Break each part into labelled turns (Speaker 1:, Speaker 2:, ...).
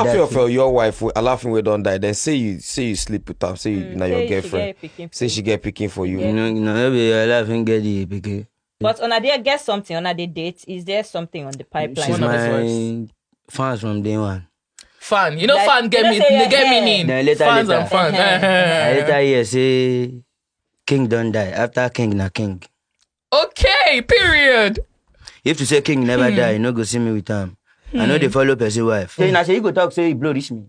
Speaker 1: Alafin of your wife, Alafin we don't die. Then say you sleep with her. Say you now your girlfriend. Say she get picking for you.
Speaker 2: Maybe Alafin get the picking.
Speaker 3: But on a day, get something on a day date. Is there something on the pipeline?
Speaker 2: She's my fans from day one.
Speaker 4: Fan, fan get meaning. Fans and fans.
Speaker 2: Later here say King don't die. After King na King.
Speaker 4: Okay, period.
Speaker 2: If you say King never die, you no go see me with him. I know they follow person wife. Say na say you go talk say you blow reach me.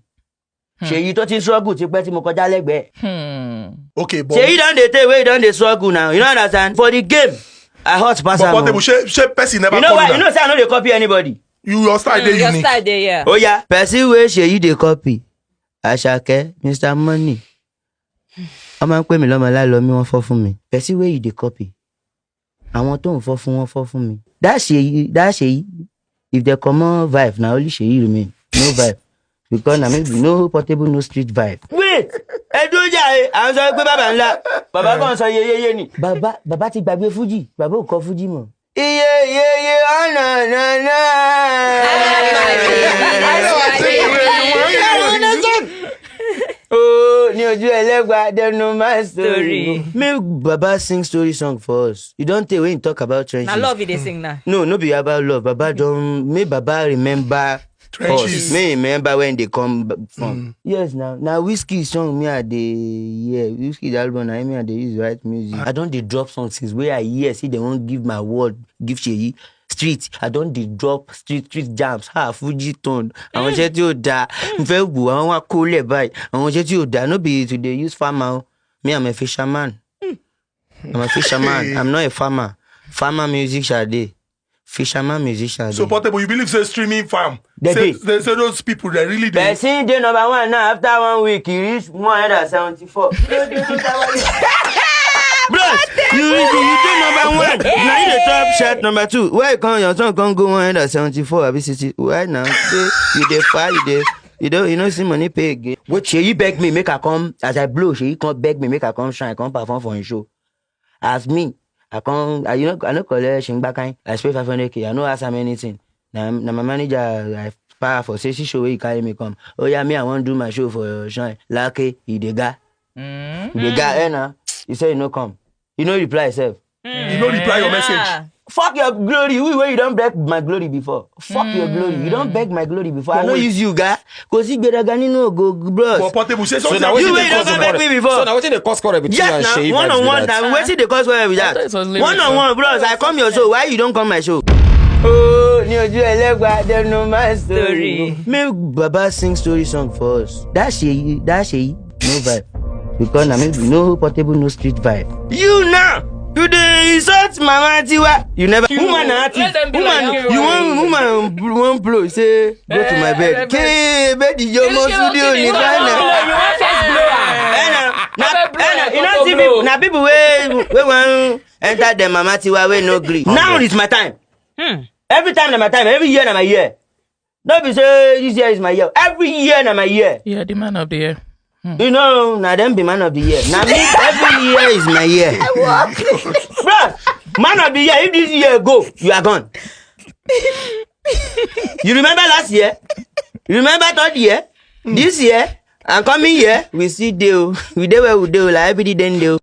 Speaker 2: Say you touch struggle ti pẹ́ tí mo kọjá lẹ́gbẹ̀ẹ́.
Speaker 5: Okay, but
Speaker 2: say you don dey take where you don dey struggle now. You know understand? For the game, I hot pass am.
Speaker 5: But she person never.
Speaker 2: You know why? You know say I no dey copy anybody.
Speaker 5: Your style dey unique.
Speaker 3: Your style dey, yeah.
Speaker 2: Oh yeah, person wey say you dey copy. Asake, Mr. Money. Ọmọ ń pè mí lọ́mọ láìlọ́ mi wọ́n fọ́ fún mi. Person wey you dey copy. Àwọn tó ń fọ́ fún mi. That Seyi, if they come on vibe, now only Seyi remain. No vibe. Because na maybe no portable, no street vibe. Wait! Ẹdúnjà àwọn sọ pé bàbá ńlá. Bàbá kan sọ yeyeye ni. Bàbá ti gbàgbé Fuji. Bàbá ò kọ Fuji mọ́. Iye ọ̀nà. Oh, ní ojú ẹlẹ́gba, they know my story. Make Baba sing story song for us. You don't tell when you talk about trenches.
Speaker 3: Now love they sing now.
Speaker 2: No be about love. Baba don't make Baba remember
Speaker 5: trenches.
Speaker 2: Us. May remember when they come from. Yes, now Whiskey song me at the Whiskey album I me at the use right music. I don't dey drop songs since where I hear see they won't give my word, give Seyi. Street, I don't dey drop street jams. Fuji tone. Àwọn iṣẹ́ tí ó da. Nfẹ́ wù àwọn wá kó lẹ̀ báyìí. Àwọn iṣẹ́ tí ó da. No be to dey use farmer. Me, I'm a fisherman. I'm a fisherman. I'm not a farmer. Farmer music shade. Fisherman music shade.
Speaker 5: So Portable, you believe say streaming farm? Say those people that really do.
Speaker 2: Person day number 1 now. After 1 week, he reach 174. Bros, you do number 1. Now you the top shot number 2. Where come your son can go 174? I be 60. Why now? You dey fire, you don't see money pay again. What Seyi beg me make I come as I blow? Seyi can't beg me make I come shine, I come perform for his show. As me, I no collect shingba kind. I spend 500k. I no ask him anything. Now my manager I fire for say she show where he carry me come. Oh yeah, me I want do my show for shine. Lucky he the guy. The guy now. He say he no come. You no reply yourself.
Speaker 5: You no reply your message.
Speaker 2: Fuck your glory. You don't beg my glory before. Fuck your glory. You don't beg my glory before. I don't use you, guy. Cause you get a gun, no go, bros.
Speaker 5: But Portable say something.
Speaker 2: You don't beg me before.
Speaker 1: So now what's the cost correct between and Seyi?
Speaker 2: One-on-one. Now what's the cost correct with that? One-on-one, bros. I come your show. Why you don't come my show? Oh, ní ojú ẹlẹ́gba, they know my story. Make Baba sing story song for us. That Seyi, no vibe. Because na maybe no portable, no street vibe. You now, you dey insult Mama Tiwa. You never. Woman artist. Woman won't blow. Say go to my bed. Okay, bed yo mo studio ni bana. You know see people. Na people we want enter the Mama Tiwa we no gree. Now is my time. Every time na my time. Every year na my year. Don't be say this year is my year. Every year na my year.
Speaker 4: Yeah, the man of the year.
Speaker 2: You know, now them be man of the year. Now me, every year is my year. Bro, man of the year, if this year go, you are gone. You remember last year? You remember third year? This year? And coming year, we see deal. We do where we do, like everybody then do.